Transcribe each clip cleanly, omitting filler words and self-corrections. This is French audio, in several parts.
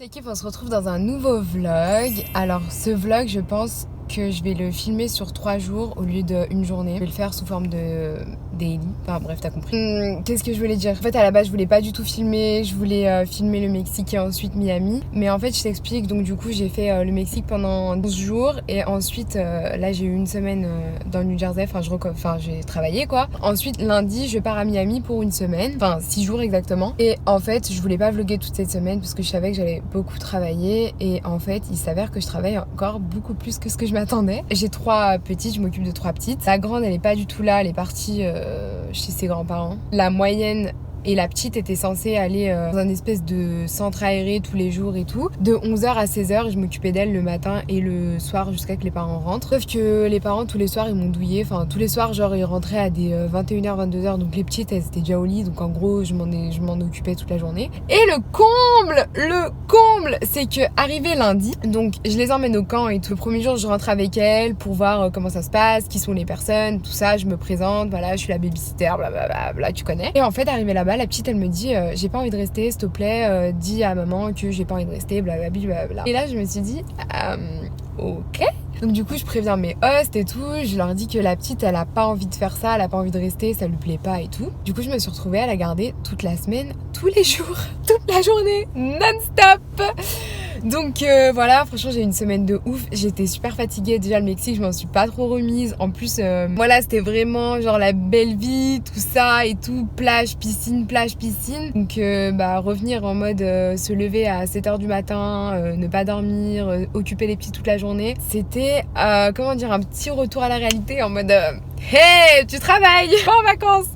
L'équipe, on se retrouve dans un nouveau vlog. Alors ce vlog, je pense que je vais le filmer sur 3 jours au lieu d'une journée. Je vais le faire sous forme de daily. Enfin bref, t'as compris. Qu'est-ce que je voulais dire? En fait, à la base, je voulais pas du tout filmer. Je voulais filmer le Mexique et ensuite Miami. Mais en fait, je t'explique. Donc du coup, j'ai fait le Mexique pendant 12 jours. Et ensuite, là, j'ai eu une semaine dans le New Jersey. Enfin, j'ai travaillé quoi. Ensuite, lundi, je pars à Miami pour une semaine. Enfin, 6 jours exactement. Et en fait, je voulais pas vlogger toute cette semaine parce que je savais que j'allais beaucoup travailler. Et en fait, il s'avère que je travaille encore beaucoup plus que ce que je m'attendais. J'ai 3 petites, je m'occupe de 3 petites. La grande, elle est pas du tout là, elle est partie chez ses grands-parents. La moyenne et la petite était censée aller dans un espèce de centre aéré tous les jours et tout. De 11h à 16h, je m'occupais d'elle le matin et le soir jusqu'à que les parents rentrent. Sauf que les parents, tous les soirs, ils m'ont douillé. Enfin, tous les soirs, genre, ils rentraient à des 21h, 22h. Donc les petites, elles étaient déjà au lit. Donc en gros, je m'en occupais toute la journée. Et le comble, c'est que arrivé lundi, donc je les emmène au camp et tout. Le premier jour, je rentre avec elles pour voir comment ça se passe, qui sont les personnes, tout ça. Je me présente, voilà, je suis la babysitter, blablabla, tu connais. Et en fait, arrivé là-bas, la petite elle me dit j'ai pas envie de rester, s'il te plaît, dis à maman que j'ai pas envie de rester, blablabla. Et là je me suis dit ok. Donc du coup je préviens mes hosts et tout, je leur dis que la petite elle a pas envie de faire ça, elle a pas envie de rester, ça lui plaît pas et tout. Du coup je me suis retrouvée à la garder toute la semaine, tous les jours, toute la journée, non-stop. Donc voilà, franchement j'ai eu une semaine de ouf, j'étais super fatiguée, déjà le Mexique je m'en suis pas trop remise, en plus voilà c'était vraiment genre la belle vie, tout ça et tout, plage, piscine, donc revenir en mode se lever à 7h du matin, ne pas dormir, occuper les petits toute la journée, c'était comment dire, un petit retour à la réalité en mode hey tu travailles, pas en vacances.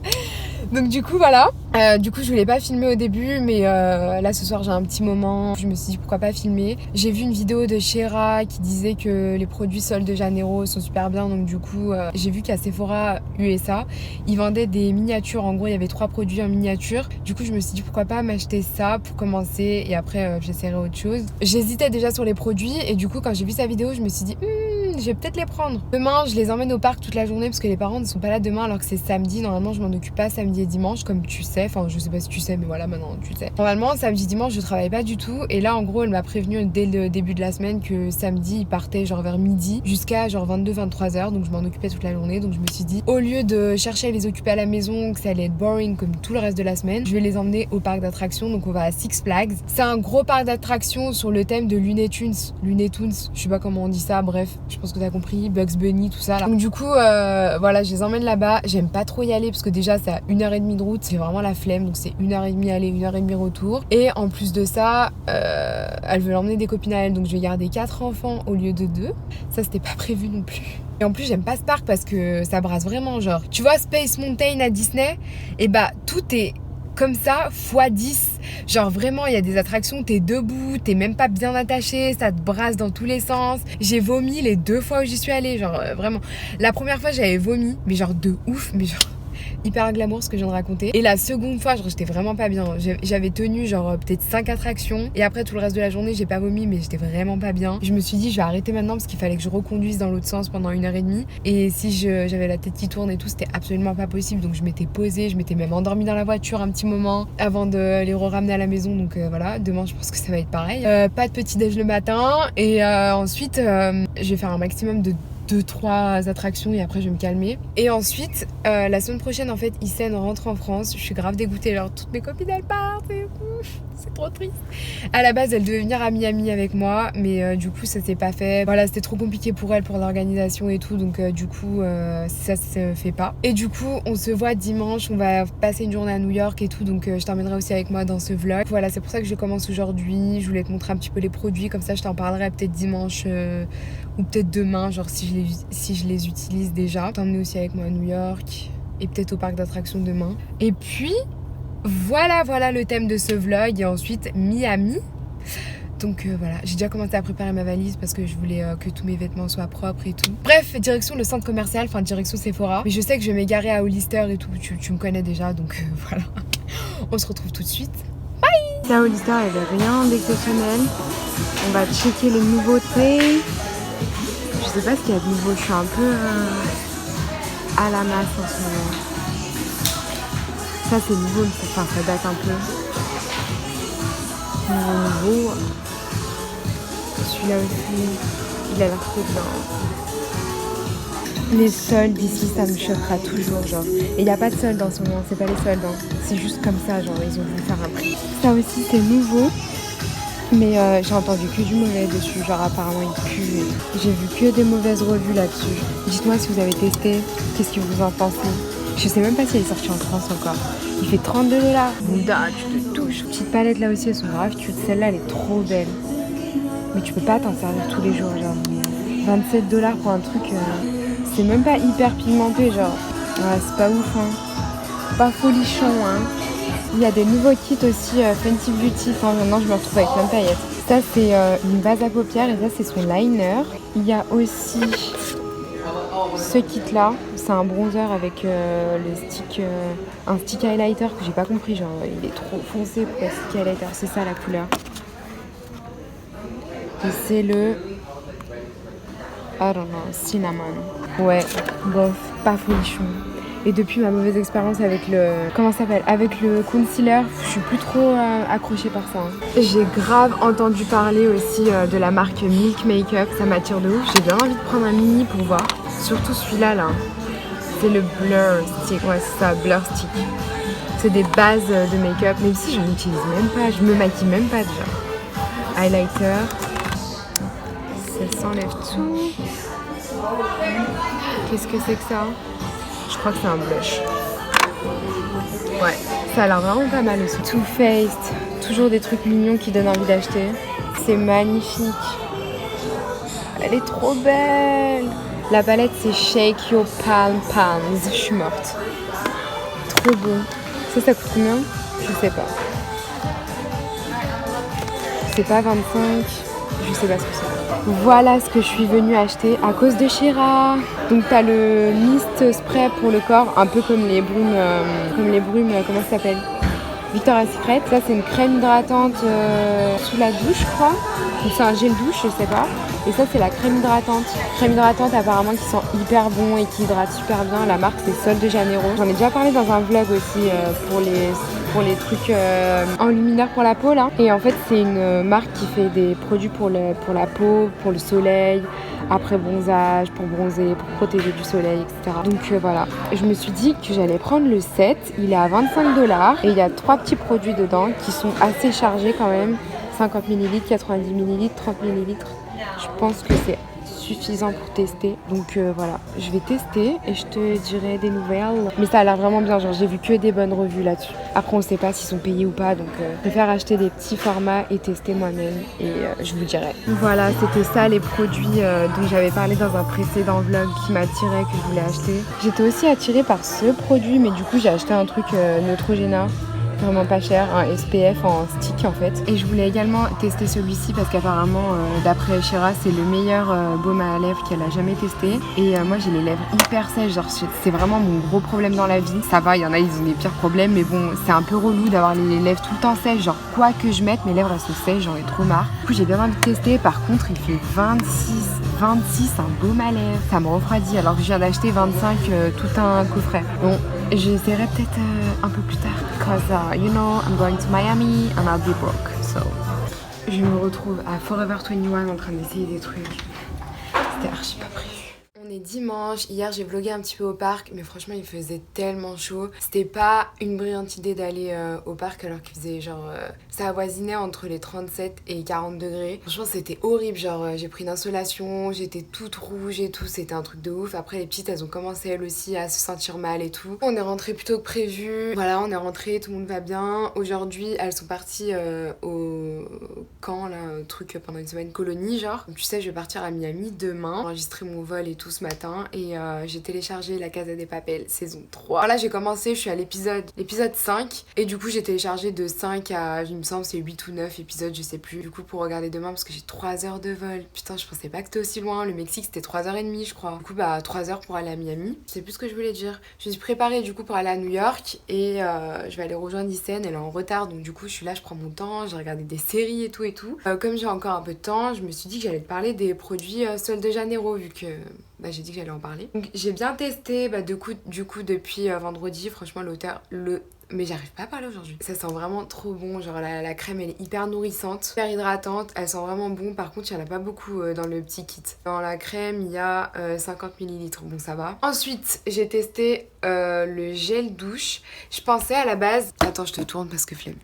Donc du coup voilà, du coup je voulais pas filmer au début mais là ce soir j'ai un petit moment, je me suis dit pourquoi pas filmer. J'ai vu une vidéo de Shera qui disait que les produits Sol de Janeiro sont super bien, donc du coup j'ai vu qu'à Sephora USA ils vendaient des miniatures, en gros il y avait 3 produits en miniature. Du coup je me suis dit pourquoi pas m'acheter ça pour commencer et après j'essaierai autre chose. J'hésitais déjà sur les produits et du coup quand j'ai vu sa vidéo je me suis dit je vais peut-être les prendre. Demain, je les emmène au parc toute la journée parce que les parents ne sont pas là demain alors que c'est samedi. Normalement, je m'en occupe pas samedi et dimanche comme tu sais. Enfin, je sais pas si tu sais, mais voilà, maintenant tu sais. Normalement, samedi, dimanche, je travaille pas du tout. Et là, en gros, elle m'a prévenu dès le début de la semaine que samedi, il partait genre vers midi jusqu'à genre 22-23h. Donc, je m'en occupais toute la journée. Donc, je me suis dit, au lieu de chercher à les occuper à la maison, que ça allait être boring comme tout le reste de la semaine, je vais les emmener au parc d'attractions. Donc, on va à Six Flags. C'est un gros parc d'attractions sur le thème de Looney Tunes. Je sais pas comment on dit ça. Bref, je pense que t'as compris, Bugs Bunny, tout ça là. Donc du coup voilà, je les emmène là-bas. J'aime pas trop y aller parce que déjà c'est à 1h30 de route, c'est vraiment la flemme, donc c'est 1h30 aller, 1h30 retour. Et en plus de ça elle veut l'emmener des copines à elle, donc je vais garder 4 enfants au lieu de 2. Ça c'était pas prévu non plus. Et en plus j'aime pas ce parc parce que ça brasse vraiment, genre tu vois Space Mountain à Disney, et tout est comme ça x10. Genre vraiment il y a des attractions, t'es debout, t'es même pas bien attaché, ça te brasse dans tous les sens. J'ai vomi les 2 fois où j'y suis allée, genre vraiment. La première fois j'avais vomi, mais genre de ouf, mais genre hyper glamour ce que je viens de raconter. Et la seconde fois, genre j'étais vraiment pas bien. J'avais tenu genre peut-être 5 attractions et après tout le reste de la journée j'ai pas vomi, mais j'étais vraiment pas bien. Je me suis dit je vais arrêter maintenant parce qu'il fallait que je reconduise dans l'autre sens pendant 1h30. Et si j'avais la tête qui tourne et tout, c'était absolument pas possible. Donc je m'étais posée, je m'étais même endormie dans la voiture un petit moment avant de les ramener à la maison. Donc voilà, demain je pense que ça va être pareil. Pas de petit déj le matin et ensuite je vais faire un maximum de 2-3 attractions et après je vais me calmer. Et ensuite la semaine prochaine en fait Isen rentre en France. Je suis grave dégoûtée, genre toutes mes copines elles partent et c'est trop triste. À la base elle devait venir à Miami avec moi mais du coup ça s'est pas fait. Voilà, c'était trop compliqué pour elle pour l'organisation et tout, donc du coup ça se fait pas. Et du coup on se voit dimanche, on va passer une journée à New York et tout, donc je t'emmènerai aussi avec moi dans ce vlog. Voilà, c'est pour ça que je commence aujourd'hui. Je voulais te montrer un petit peu les produits, comme ça je t'en parlerai peut-être dimanche ou peut-être demain, genre si je les utilise déjà. T'emmener aussi avec moi à New York et peut-être au parc d'attractions demain. Et puis voilà le thème de ce vlog. Et ensuite Miami. Donc voilà, j'ai déjà commencé à préparer ma valise parce que je voulais que tous mes vêtements soient propres et tout. Bref, direction le centre commercial, enfin direction Sephora. Mais je sais que je vais m'égarer à Hollister et tout, tu me connais déjà, donc voilà. On se retrouve tout de suite. Bye. À Hollister, il n'y avait rien d'exceptionnel. On va checker les nouveautés. Je sais pas ce qu'il y a de nouveau, je suis un peu à la masse en ce moment. Ça c'est nouveau, enfin ça date un peu. Nouveau. Celui-là aussi, il a l'air trop bien. Les soldes ici, ça me choquera toujours, genre. Et il n'y a pas de soldes en ce moment, c'est pas les soldes, hein. C'est juste comme ça, genre, ils ont voulu faire un prix. Ça aussi, c'est nouveau. Mais j'ai entendu que du mauvais dessus, genre apparemment il pue. J'ai vu que des mauvaises revues là-dessus. Dites-moi si vous avez testé, qu'est-ce que vous en pensez. Je sais même pas si elle est sortie en France encore. Il fait 32 $. Bouddha, tu te touches. Petite palette là aussi, elles sont grave cute. Celle-là, elle est trop belle. Mais tu peux pas t'en servir tous les jours, genre. 27 $ pour un truc, c'est même pas hyper pigmenté, genre. Ouais, c'est pas ouf, hein. Pas folichon, hein. Il y a des nouveaux kits aussi Fenty Beauty. Enfin, maintenant, je me retrouve avec plein de paillettes. Ça, c'est une base à paupières et ça, c'est son liner. Il y a aussi ce kit-là. C'est un bronzer avec le stick, un stick highlighter que j'ai pas compris. Genre, il est trop foncé pour le stick highlighter. C'est ça la couleur. Et c'est le... I don't know, cinnamon. Ouais, bof, pas folichon. Et depuis ma mauvaise expérience avec le... Comment ça s'appelle? Avec le concealer, je suis plus trop accrochée par ça. Hein. J'ai grave entendu parler aussi de la marque Milk Makeup. Ça m'attire de ouf. J'ai bien envie de prendre un mini pour voir. Surtout celui-là, là. C'est le Blur Stick. Ouais, c'est ça, Blur Stick. C'est des bases de make-up. Même si j'en utilise même pas. Je me maquille même pas déjà. Highlighter. Ça s'enlève tout. Qu'est-ce que c'est que ça? Je crois que c'est un blush. Ouais, ça a l'air vraiment pas mal aussi. Too Faced, toujours des trucs mignons qui donnent envie d'acheter. C'est magnifique. Elle est trop belle. La palette, c'est Shake Your Palm Palms. Je suis morte. Trop beau. Ça coûte combien? Je sais pas. C'est pas 25. Je sais pas ce que c'est. Voilà ce que je suis venue acheter à cause de Shira. Donc t'as le mist spray pour le corps, un peu comme les brumes, comment ça s'appelle? Victoria's Secret. Ça c'est une crème hydratante sous la douche, je crois. Donc c'est un gel douche, je sais pas. Et ça c'est la crème hydratante. Crème hydratante apparemment qui sent hyper bon et qui hydrate super bien. La marque c'est Sol de Janeiro. J'en ai déjà parlé dans un vlog aussi pour les trucs enlumineurs pour la peau là. Et en fait c'est une marque qui fait des produits pour la peau, pour le soleil, après bronzage, pour bronzer, pour protéger du soleil, etc. Donc voilà. Je me suis dit que j'allais prendre le set. Il est à 25 $ et il y a 3 petits produits dedans qui sont assez chargés quand même. 50 ml, 90 ml, 30 ml. Je pense que c'est suffisant pour tester. Donc voilà, je vais tester et je te dirai des nouvelles. Mais ça a l'air vraiment bien, genre j'ai vu que des bonnes revues là-dessus. Après on sait pas s'ils sont payés ou pas, donc je préfère acheter des petits formats et tester moi-même et je vous dirai. Voilà, c'était ça les produits dont j'avais parlé dans un précédent vlog qui m'attirait, que je voulais acheter. J'étais aussi attirée par ce produit, mais du coup j'ai acheté un truc Neutrogena. Vraiment pas cher, un SPF en stick en fait. Et je voulais également tester celui-ci parce qu'apparemment d'après Shira c'est le meilleur baume à lèvres qu'elle a jamais testé. Et moi j'ai les lèvres hyper sèches, genre c'est vraiment mon gros problème dans la vie. Ça va, il y en a ils ont des pires problèmes mais bon c'est un peu relou d'avoir les lèvres tout le temps sèches. Genre quoi que je mette mes lèvres elles sont sèches, j'en ai trop marre. Du coup j'ai bien envie de tester. Par contre il fait 26 un baume à lèvres. Ça me refroidit alors que je viens d'acheter 25 tout un coffret. Bon, j'essaierai peut-être un peu plus tard. Cause you know, I'm going to Miami and I'll be broke. So, je me retrouve à Forever 21 en train d'essayer des trucs. C'était archi pas prévu. On est dimanche, hier j'ai vlogué un petit peu au parc, mais franchement il faisait tellement chaud. C'était pas une brillante idée d'aller au parc alors qu'il faisait genre... ça avoisinait entre les 37 et 40 degrés. Franchement c'était horrible, genre j'ai pris une insolation, j'étais toute rouge et tout, c'était un truc de ouf. Après les petites elles ont commencé elles aussi à se sentir mal et tout. On est rentré plus tôt que prévu, voilà on est rentré, tout le monde va bien. Aujourd'hui elles sont parties au camp là, truc pendant une semaine colonie genre. Donc, tu sais je vais partir à Miami demain, enregistrer mon vol et tout ce matin et j'ai téléchargé La Casa des Papel saison 3. Alors là j'ai commencé, je suis à l'épisode 5 et du coup j'ai téléchargé de 5 à, il me semble c'est 8 ou 9 épisodes, je sais plus. Du coup pour regarder demain parce que j'ai 3 heures de vol. Putain je pensais pas que c'était aussi loin, le Mexique c'était 3h30 je crois. Du coup bah 3 heures pour aller à Miami. Je sais plus ce que je voulais dire. Je me suis préparée du coup pour aller à New York et je vais aller rejoindre Isen, elle est en retard donc du coup je suis là, je prends mon temps, j'ai regardé des séries et tout et tout. Comme j'ai encore un peu de temps, je me suis dit que j'allais te parler des produits Sol de Janeiro vu que j'ai dit que j'allais en parler. Donc j'ai bien testé du coup depuis vendredi, franchement mais j'arrive pas à parler aujourd'hui. Ça sent vraiment trop bon, genre la crème elle est hyper nourrissante, hyper hydratante, elle sent vraiment bon. Par contre il y en a pas beaucoup dans le petit kit. Dans la crème il y a 50 ml, bon ça va. Ensuite j'ai testé le gel douche. Je pensais à la base... Attends je te tourne parce que flemme.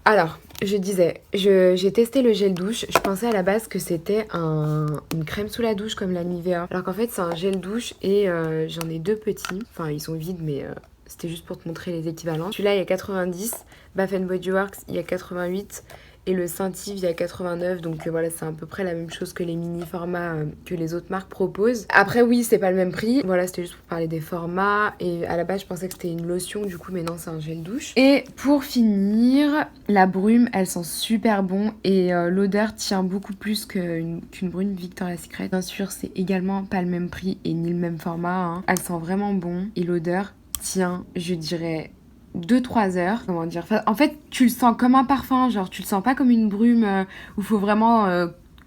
Alors, je disais, j'ai testé le gel douche. Je pensais à la base que c'était une crème sous la douche comme la Nivea. Alors qu'en fait, c'est un gel douche et j'en ai 2 petits. Enfin, ils sont vides, mais c'était juste pour te montrer les équivalents. Celui-là, il y a 90. Bath Body Works, il y a 88. Et le Scentive, il y a 89. Donc voilà, c'est à peu près la même chose que les mini formats que les autres marques proposent. Après, oui, c'est pas le même prix. Voilà, c'était juste pour parler des formats. Et à la base, je pensais que c'était une lotion, du coup, mais non, c'est un gel douche. Et pour finir, la brume, elle sent super bon. Et l'odeur tient beaucoup plus qu'une brume Victoria's Secret. Bien sûr, c'est également pas le même prix et ni le même format. Hein. Elle sent vraiment bon. Et l'odeur tient, je dirais... 2-3 heures, comment dire, enfin, en fait tu le sens comme un parfum, genre tu le sens pas comme une brume où il faut vraiment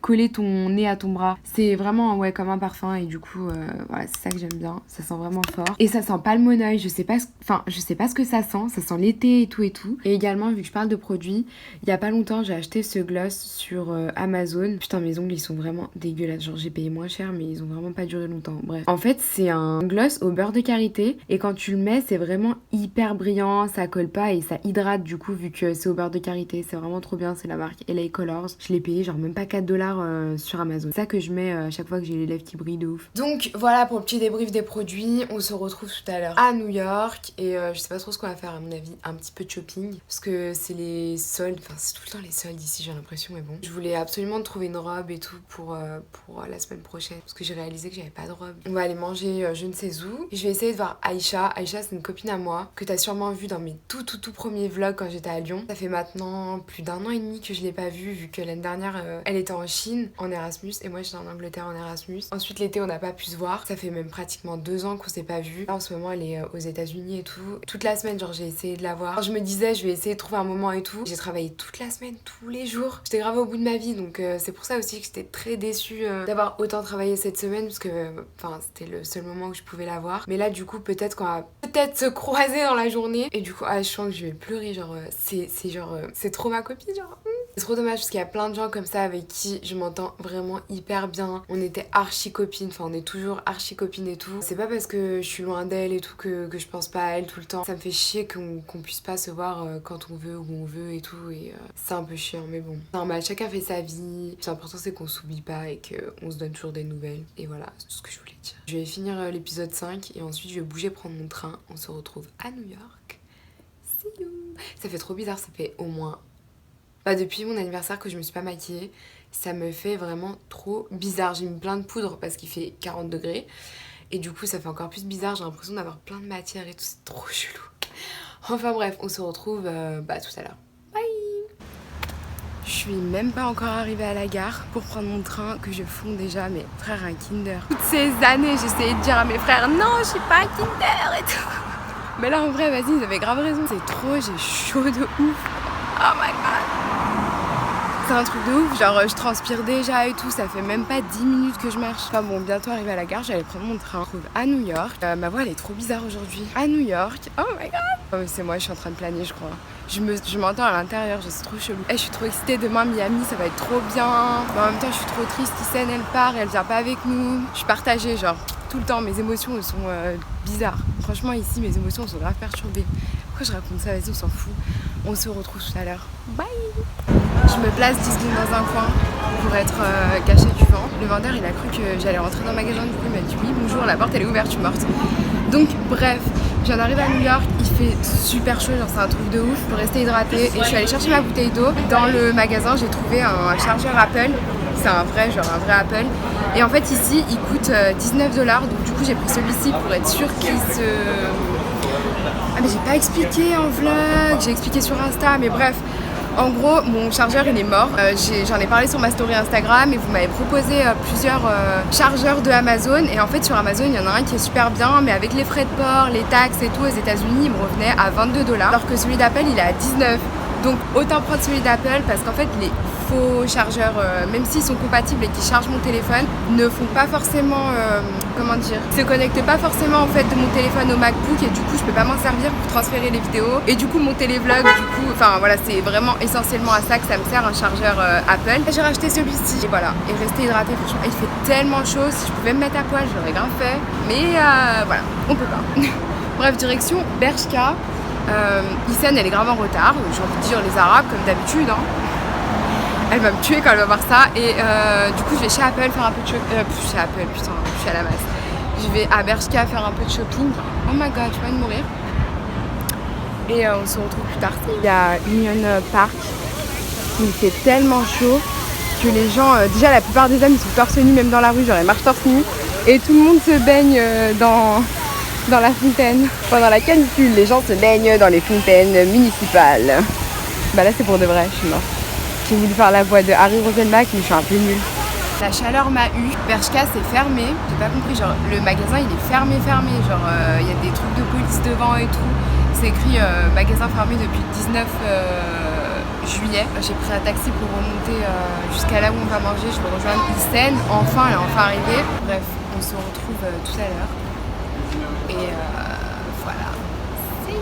coller ton nez à ton bras, c'est vraiment ouais comme un parfum et du coup voilà c'est ça que j'aime bien, ça sent vraiment fort et ça sent pas le monoeil, je sais pas ce que ça sent l'été et tout et également vu que je parle de produits, il y a pas longtemps j'ai acheté ce gloss sur Amazon, putain mes ongles ils sont vraiment dégueulasses, genre j'ai payé moins cher mais ils ont vraiment pas duré longtemps, bref en fait c'est un gloss au beurre de karité et quand tu le mets c'est vraiment hyper brillant, ça colle pas et ça hydrate du coup vu que c'est au beurre de karité, c'est vraiment trop bien, c'est la marque LA Colors, je l'ai payé genre même pas 4$ sur Amazon. C'est ça que je mets à chaque fois que j'ai les lèvres qui brillent de ouf. Donc voilà pour le petit débrief des produits. On se retrouve tout à l'heure à New York et je sais pas trop ce qu'on va faire à mon avis. Un petit peu de shopping parce que c'est les soldes. Enfin c'est tout le temps les soldes ici j'ai l'impression mais bon. Je voulais absolument trouver une robe et tout pour la semaine prochaine parce que j'ai réalisé que j'avais pas de robe. On va aller manger je ne sais où. Et je vais essayer de voir Aïcha. Aïcha c'est une copine à moi que t'as sûrement vu dans mes tout premiers vlogs quand j'étais à Lyon. Ça fait maintenant plus d'1 an et demi que je l'ai pas vue vu que l'année dernière elle était en Chine en Erasmus et moi j'étais en Angleterre en Erasmus. Ensuite l'été on n'a pas pu se voir. Ça fait même pratiquement 2 ans qu'on s'est pas vu. Là en ce moment elle est aux États-Unis et tout. Toute la semaine genre j'ai essayé de la voir. Alors, je me disais je vais essayer de trouver un moment et tout. J'ai travaillé toute la semaine, tous les jours. J'étais grave au bout de ma vie donc c'est pour ça aussi que j'étais très déçue d'avoir autant travaillé cette semaine parce que c'était le seul moment où je pouvais la voir. Mais là du coup peut-être qu'on va se croiser dans la journée et du coup je sens que je vais pleurer genre c'est trop ma copine genre. C'est trop dommage parce qu'il y a plein de gens comme ça avec qui je m'entends vraiment hyper bien. On était archi copines, enfin on est toujours archi copines et tout. C'est pas parce que je suis loin d'elle et tout que je pense pas à elle tout le temps. Ça me fait chier qu'on puisse pas se voir quand on veut, où on veut et tout. Et c'est un peu chiant mais bon. Normal, chacun fait sa vie. L'important c'est qu'on s'oublie pas et qu'on se donne toujours des nouvelles. Et voilà, c'est tout ce que je voulais dire. Je vais finir l'épisode 5 et ensuite je vais bouger prendre mon train. On se retrouve à New York. See you. Ça fait trop bizarre, ça fait au moins... depuis mon anniversaire que je me suis pas maquillée, ça me fait vraiment trop bizarre. J'ai mis plein de poudre parce qu'il fait 40 degrés. Et du coup ça fait encore plus bizarre, j'ai l'impression d'avoir plein de matière et tout, c'est trop chelou. Enfin bref, on se retrouve tout à l'heure. Bye. Je suis même pas encore arrivée à la gare pour prendre mon train que je fonds déjà, mais frère un Kinder. Toutes ces années j'essayais de dire à mes frères non je suis pas un Kinder et tout. Mais là en vrai vas-y ils avaient grave raison. C'est trop, j'ai chaud de ouf. Oh my god. C'est un truc de ouf, genre je transpire déjà et tout, ça fait même pas 10 minutes que je marche. Enfin bon, bientôt arrivé à la gare, j'allais prendre mon train. Je trouve à New York. Ma voix elle est trop bizarre aujourd'hui. À New York, oh my god. Oh mais c'est moi, je suis en train de planer je crois. Je m'entends à l'intérieur, c'est trop chelou. Je suis trop excitée, demain Miami, ça va être trop bien. Mais en même temps je suis trop triste, Isen elle part, elle vient pas avec nous. Je suis partagée genre, tout le temps, mes émotions elles sont bizarres. Franchement ici mes émotions sont grave perturbées. Pourquoi je raconte ça, vas-y on s'en fout. On se retrouve tout à l'heure. Bye. Je me place 10 secondes dans un coin pour être cachée du vent. Le vendeur il a cru que j'allais rentrer dans le magasin, du coup il m'a dit oui bonjour la porte elle est ouverte, je suis morte. Donc bref, je viens d'arriver à New York, il fait super chaud, genre c'est un truc de ouf pour rester hydratée. Et je suis allée chercher ma bouteille d'eau. Dans le magasin j'ai trouvé un chargeur Apple. C'est un vrai Apple. Et en fait ici il coûte 19$, donc du coup j'ai pris celui-ci pour être sûre qu'il se... Ah mais j'ai pas expliqué en vlog, j'ai expliqué sur Insta, mais bref. En gros, mon chargeur il est mort. J'en ai parlé sur ma story Instagram et vous m'avez proposé plusieurs chargeurs de Amazon. Et en fait sur Amazon il y en a un qui est super bien, mais avec les frais de port, les taxes et tout aux États-Unis il me revenait à 22$. Alors que celui d'Apple il est à 19$. Donc autant prendre celui d'Apple parce qu'en fait les faux chargeurs, même s'ils sont compatibles et qui chargent mon téléphone, ne font pas forcément, se connectent pas forcément en fait de mon téléphone au MacBook et du coup je peux pas m'en servir pour transférer les vidéos. Et du coup mon télévlog, enfin voilà, c'est vraiment essentiellement à ça que ça me sert, un chargeur Apple. J'ai racheté celui-ci et voilà, et rester hydraté, franchement il fait tellement chaud, si je pouvais me mettre à poil j'aurais grave fait, mais voilà, on peut pas. Bref, direction Bershka. Hissène elle est grave en retard, j'ai envie de dire les Arabes comme d'habitude hein. Elle va me tuer quand elle va voir ça et du coup je vais chez Apple faire un peu de shopping, chez Apple putain je suis à la masse. Je vais à Bershka faire un peu de shopping, oh my god je vais mourir. Et on se retrouve plus tard. Il y a Union Park, il fait tellement chaud que les gens, déjà la plupart des hommes ils sont torse nu même dans la rue, genre ils marchent torse nu et tout le monde se baigne dans la fontaine. Pendant la canicule, les gens se baignent dans les fontaines municipales. Bah là c'est pour de vrai, je suis morte. J'ai voulu faire la voix de Harry Roselmack mais je suis un peu nulle. La chaleur m'a eu. Bershka c'est fermé, j'ai pas compris, genre le magasin il est fermé, genre il y a des trucs de police devant et tout. C'est écrit magasin fermé depuis le 19 juillet. J'ai pris un taxi pour remonter jusqu'à là où on va manger. Je vais rejoindre Hissène. Enfin, elle est enfin arrivée. Bref, on se retrouve tout à l'heure. Et voilà. See you.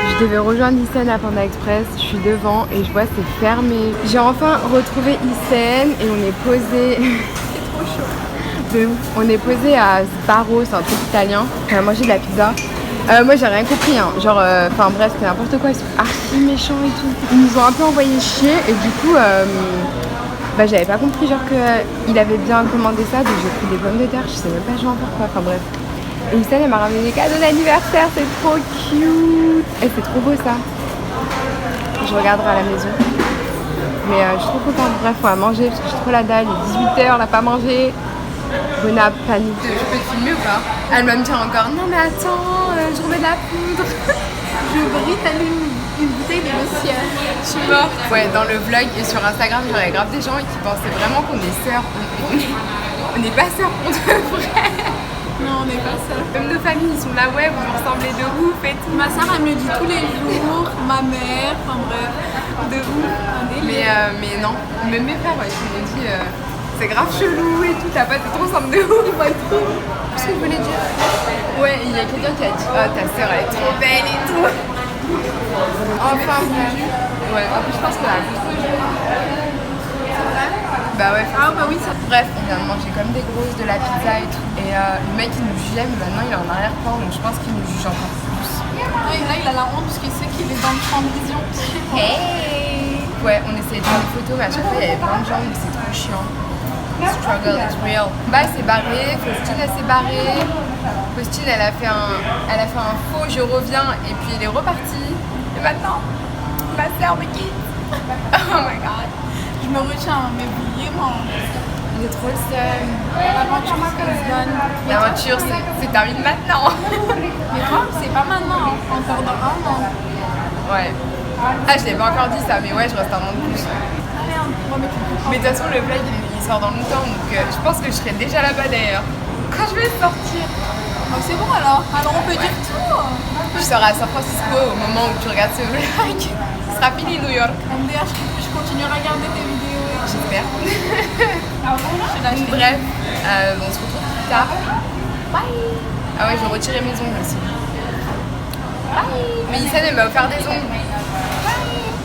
Je devais rejoindre Hissène à Panda Express. Je suis devant et je vois c'est fermé. J'ai enfin retrouvé Hissène et on est posé. C'est trop chaud. De ouf. On est posé à Sbarro, c'est un truc italien. On a mangé de la pizza. Moi j'ai rien compris hein, genre enfin bref c'était n'importe quoi, ils sont archi méchants et tout. Ils nous ont un peu envoyé chier et du coup bah j'avais pas compris genre qu'il avait bien commandé ça, donc j'ai pris des pommes de terre, je sais même pas genre pourquoi, enfin bref. Et Hissène elle m'a ramené des cadeaux d'anniversaire, c'est trop cute. Et c'est trop beau ça. Je regarderai à la maison. Mais je suis trop contente, bref on va manger parce que j'ai trop la dalle, il est 18h, on n'a pas mangé. Bon appétit. Je peux te filmer ou pas? Elle va me dire encore non mais attends, je remets de la poudre. Je brille, t'allumes une bouteille de monsieur. Je suis morte. Ouais, dans le vlog et sur Instagram, j'aurais grave des gens qui pensaient vraiment qu'on est sœurs. On n'est pas sœurs, on devrait. Non, on n'est pas sœurs. Comme nos familles, ils sont là, ouais, vous ressemblez de ouf et tout. Ma soeur, elle me le dit tous les jours, ma mère, enfin bref, de ouf. Mais non, même mes frères, ouais, ils m'ont dit. C'est grave chelou et tout, t'as pas trop ressemble de ouf, ouais, trop. Qu'est-ce que je voulais dire? Ouais, il y a quelqu'un qui a dit oh ta sœur elle est trop belle et tout. Enfin bonjour. Ouais, en plus je pense que la C'est vrai? bah ouais. Ah bah oui, ça. Bref, on vient de manger comme des grosses de la pizza et tout. Et le mec il nous jugeait, mais maintenant il est en arrière-plan, donc je pense qu'il nous juge encore plus. Ouais, là il a la honte parce qu'il sait qu'il est dans le champ de vision. Hey. Ouais, on essayait de faire des photos, mais à chaque fois il y avait plein de gens, donc c'est trop chiant. Struggle is real. Bah c'est barré, Faustine elle s'est barrée. Faustine elle a fait un faux je reviens et puis elle est repartie. Et maintenant, ma sœur me quitte. Oh my god. Je me retiens, mais vraiment. J'ai trop le seum. L'aventure ça se donne. L'aventure c'est terminé maintenant. Mais quoi? C'est pas maintenant, hein. Encore dans un an. Ouais. Ah je l'ai pas encore dit ça, mais ouais je reste un an de plus. Merde, on va mettre une coupe. Mais de toute façon le vlog il sort dans longtemps, donc je pense que je serai déjà là-bas d'ailleurs. Quand je vais sortir. Oh, c'est bon alors on peut dire tout. Je serai à San Francisco au moment où tu regardes ce vlog. Ce sera fini New York. MDH, je continuerai à regarder tes vidéos. J'espère. Bref, Bref, on se retrouve plus tard. Bye. Ah ouais, je vais retirer mes ongles aussi. Bye. Mais Hissène elle m'a offert des ongles.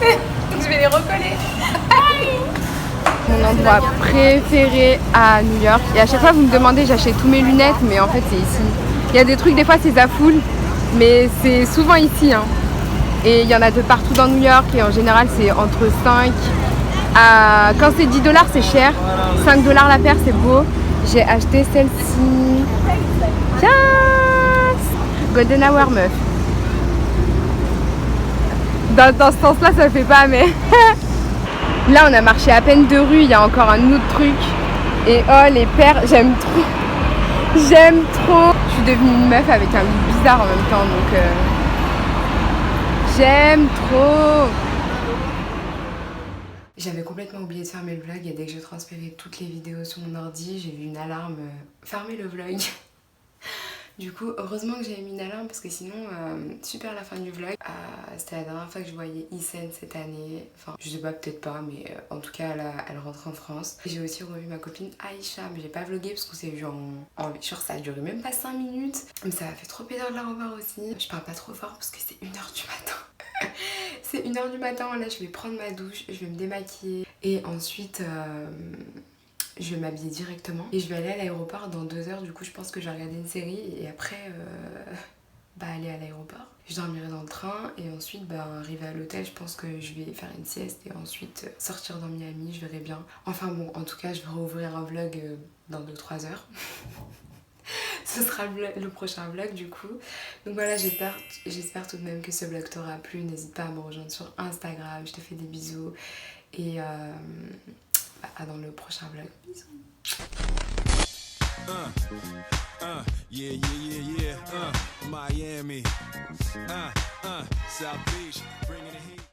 Bye. Donc je vais les recoller. Bye. Mon endroit préféré à New York. Et à chaque fois vous me demandez, j'achète tous mes lunettes, mais en fait c'est ici. Il y a des trucs, des fois c'est Zafoul, mais c'est souvent ici. Hein. Et il y en a de partout dans New York et en général c'est entre 5 à... Quand c'est 10 $ c'est cher, 5 $ la paire c'est beau. J'ai acheté celle-ci. Yes! Golden Hour meuf. Dans ce sens là ça fait pas mais... Là on a marché à peine 2 rues, il y a encore un autre truc. Et oh les paires, j'aime trop. J'aime trop. Je suis devenue une meuf avec un look bizarre en même temps donc j'aime trop. J'avais complètement oublié de fermer le vlog et dès que je transférais toutes les vidéos sur mon ordi, j'ai vu une alarme fermer le vlog. Du coup, heureusement que j'avais mis une alarme parce que sinon, super la fin du vlog. C'était la dernière fois que je voyais Isen cette année. Enfin, je sais pas, peut-être pas, mais en tout cas, elle rentre en France. J'ai aussi revu ma copine Aïcha, mais j'ai pas vlogué parce qu'on s'est vu en genre ça a duré même pas 5 minutes. Mais ça m'a fait trop plaisir de la revoir aussi. Je parle pas trop fort parce que c'est 1h du matin. C'est 1h du matin, là je vais prendre ma douche, je vais me démaquiller et ensuite je vais m'habiller directement et je vais aller à l'aéroport dans 2 heures. Du coup je pense que je vais regarder une série et après aller à l'aéroport. Je dormirai dans le train et ensuite arriver à l'hôtel, je pense que je vais faire une sieste et ensuite sortir dans Miami, je verrai bien. Enfin bon, en tout cas je vais rouvrir un vlog dans 2-3 heures. Ce sera le prochain vlog du coup. Donc voilà, j'espère tout de même que ce vlog t'aura plu. N'hésite pas à me rejoindre sur Instagram. Je te fais des bisous. Et à dans le prochain vlog. Bisous. Miami. South Beach, bringing the heat.